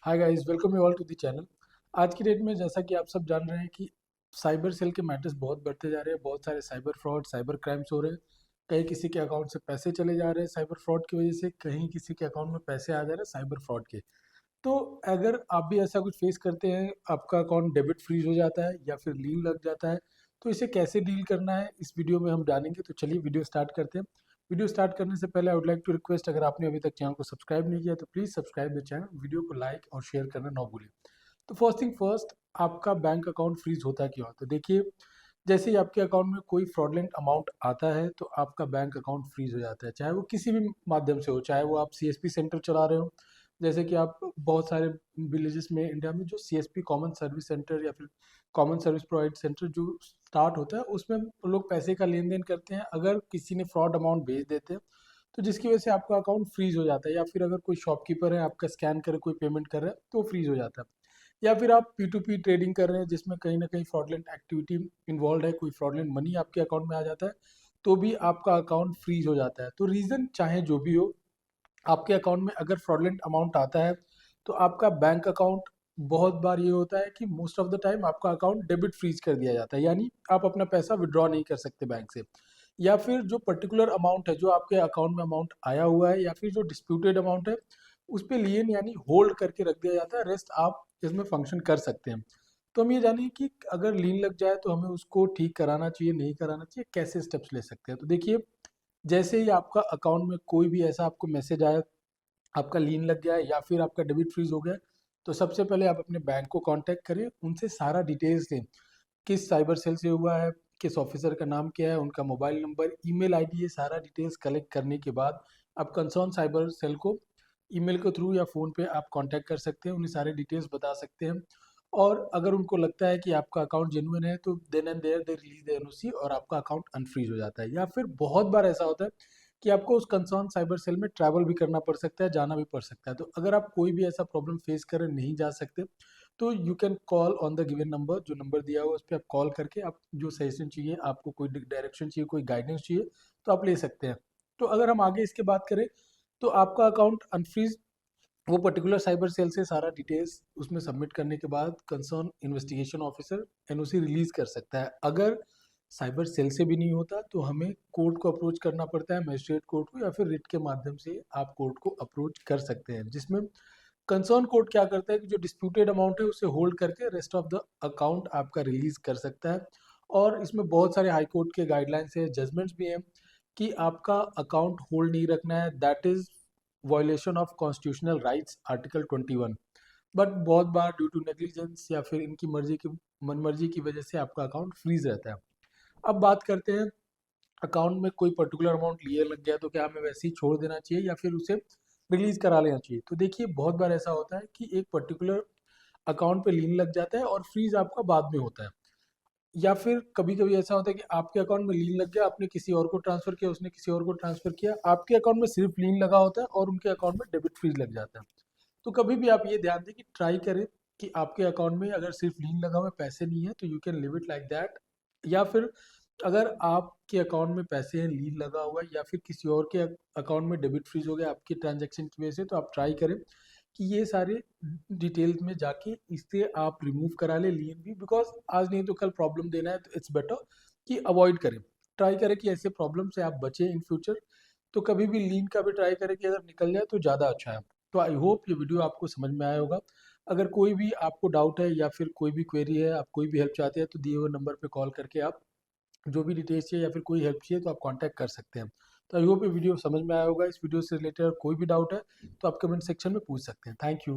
Hi guys, welcome you all to the channel. आज की date में जैसा कि आप सब जान रहे हैं कि साइबर सेल के मैटर्स बहुत बढ़ते जा रहे हैं। बहुत सारे साइबर फ्रॉड, साइबर क्राइम्स हो रहे हैं। कहीं किसी के अकाउंट से पैसे चले जा रहे हैं साइबर फ्रॉड की वजह से, कहीं किसी के अकाउंट में पैसे आ जा रहे हैं साइबर फ्रॉड के। तो अगर आप भी ऐसा कुछ फेस करते हैं, आपका अकाउंट डेबिट फ्रीज हो जाता है या फिर लीन लग जाता है, तो इसे कैसे डील करना है इस वीडियो में हम जानेंगे। तो चलिए वीडियो स्टार्ट करते हैं। वीडियो स्टार्ट करने से पहले I would like to request, अगर आपने अभी तक चैनल को सब्सक्राइब नहीं किया तो please subscribe the channel, video को लाइक और शेयर करना ना भूलें। तो फर्स्ट थिंग फर्स्ट, आपका बैंक अकाउंट फ्रीज होता क्यों है? तो देखिए, जैसे ही आपके अकाउंट में कोई फ्रॉडलेंट अमाउंट आता है तो आपका बैंक अकाउंट फ्रीज हो जाता है, चाहे वो किसी भी माध्यम से हो। चाहे वो आप सीएसपी सेंटर चला रहे हो, जैसे कि आप बहुत सारे विलेजेस में इंडिया में जो सीएसपी कॉमन सर्विस सेंटर या फिर कॉमन सर्विस प्रोवाइड सेंटर जो स्टार्ट होता है, उसमें लोग पैसे का लेन देन करते हैं। अगर किसी ने फ्रॉड अमाउंट भेज देते हैं तो जिसकी वजह से आपका अकाउंट फ्रीज हो जाता है, या फिर अगर कोई शॉपकीपर है आपका स्कैन करे कोई पेमेंट कर रहा है तो फ्रीज हो जाता है। या फिर आप पी टू पी ट्रेडिंग कर रहे हैं जिसमें कहीं ना कहीं फ्रॉडलेंट एक्टिविटी इन्वॉल्व है, कोई फ्रॉडलेंट मनी आपके अकाउंट में आ जाता है, तो भी आपका अकाउंट फ्रीज हो जाता है। तो रीज़न चाहे जो भी हो, आपके अकाउंट में अगर फ्रॉडलेंट अमाउंट आता है तो आपका बैंक अकाउंट, बहुत बार ये होता है कि मोस्ट ऑफ द टाइम आपका अकाउंट डेबिट फ्रीज कर दिया जाता है, यानी आप अपना पैसा विड्रॉ नहीं कर सकते बैंक से। या फिर जो पर्टिकुलर अमाउंट है, जो आपके अकाउंट में अमाउंट आया हुआ है या फिर जो डिस्प्यूटेड अमाउंट है, उस पर लियन यानी होल्ड करके रख दिया जाता है, रेस्ट आप इसमें फंक्शन कर सकते हैं। तो हम ये जानिए कि अगर लीन लग जाए तो हमें उसको ठीक कराना चाहिए, नहीं कराना चाहिए, कैसे स्टेप्स ले सकते हैं। तो देखिए, जैसे ही आपका अकाउंट में कोई भी ऐसा आपको मैसेज आया, आपका लीन लग गया है या फिर आपका डेबिट फ्रीज हो गया है, तो सबसे पहले आप अपने बैंक को कांटेक्ट करें, उनसे सारा डिटेल्स दें। किस साइबर सेल से हुआ है, किस ऑफिसर का नाम क्या है, उनका मोबाइल नंबर, ईमेल आईडी, ये सारा डिटेल्स कलेक्ट करने के बाद आप कंसर्न साइबर सेल को ईमेल के थ्रू या फ़ोन पे आप कांटेक्ट कर सकते हैं, उन्हें सारे डिटेल्स बता सकते हैं। और अगर उनको लगता है कि आपका अकाउंट जेन्युइन है तो then and there they release the NOC और आपका अकाउंट अनफ्रीज हो जाता है। या फिर बहुत बार ऐसा होता है कि आपको उस कंसर्न साइबर सेल में ट्रैवल भी करना पड़ सकता है, जाना भी पड़ सकता है। तो अगर आप कोई भी ऐसा प्रॉब्लम फेस करें, नहीं जा सकते, तो you can call on the given number, जो नंबर दिया हुआ है उस पर आप कॉल करके आप जो सजेशन चाहिए, आपको कोई डायरेक्शन चाहिए, कोई गाइडेंस चाहिए, तो आप ले सकते हैं। तो अगर हम आगे इसके बात करें, तो आपका अकाउंट अनफ्रीज वो पर्टिकुलर साइबर सेल से सारा डिटेल्स उसमें सबमिट करने के बाद concern investigation officer NOC release कर सकता है। अगर साइबर सेल से भी नहीं होता तो हमें कोर्ट को अप्रोच करना पड़ता है, मजिस्ट्रेट कोर्ट को, या फिर रिट के माध्यम से आप कोर्ट को अप्रोच कर सकते हैं, जिसमें कंसर्न कोर्ट क्या करता है कि जो डिस्प्यूटेड अमाउंट है उसे होल्ड करके रेस्ट ऑफ द अकाउंट आपका रिलीज कर सकता है। और इसमें बहुत सारे हाई कोर्ट के गाइडलाइंस है, जजमेंट्स भी हैं कि आपका अकाउंट होल्ड नहीं रखना है, that is violation of constitutional rights article 21। But बहुत बार ड्यू टू नेग्लिजेंस या फिर इनकी मर्जी की मनमर्जी की वजह से आपका अकाउंट फ्रीज रहता है। अब बात करते हैं, अकाउंट में कोई पर्टिकुलर अमाउंट लिए लग गया तो क्या हमें वैसे ही छोड़ देना चाहिए या फिर उसे रिलीज करा लेना चाहिए? तो देखिए, बहुत बार ऐसा होता है कि एक पर्टिकुलर अकाउंट पे लीन लग जाता है और फ्रीज आपका बाद में होता है। या फिर कभी कभी ऐसा होता है कि आपके अकाउंट में लीन लग गया, आपने किसी और को ट्रांसफर किया, उसने किसी और को ट्रांसफर किया, आपके अकाउंट में सिर्फ लीन लगा होता है और उनके अकाउंट में डेबिट फ्रीज लग जाता है। तो कभी भी आप ये ध्यान दें कि ट्राई करें कि आपके अकाउंट में अगर सिर्फ लीन लगा हुआ है, पैसे नहीं है, तो you can live it like that. या फिर अगर आपके अकाउंट में पैसे हैं, लीन लगा हुआ है, या फिर किसी और के अकाउंट में डेबिट फ्रीज हो गया आपकी ट्रांजैक्शन की वजह से, तो आप ट्राई करें कि ये सारे डिटेल्स में जाके इससे आप रिमूव करा ले लीन भी, बिकॉज आज नहीं तो कल प्रॉब्लम देना है, तो इट्स बेटर कि अवॉइड करें। ट्राई करें कि ऐसे प्रॉब्लम से आप बचें इन फ्यूचर। तो कभी भी लीन का भी ट्राई करें कि अगर निकल जाए तो ज़्यादा अच्छा है। तो आई होप ये वीडियो आपको समझ में आया होगा। अगर कोई भी आपको डाउट है या फिर कोई भी क्वेरी है, आप कोई भी हेल्प चाहते हैं, तो दिए हुए नंबर पे कॉल करके आप जो भी डिटेल्स चाहिए या फिर कोई हेल्प चाहिए तो आप कांटेक्ट कर सकते हैं। तो आई होप ये वीडियो समझ में आया होगा। इस वीडियो से रिलेटेड कोई भी डाउट है तो आप कमेंट सेक्शन में पूछ सकते हैं। Thank you.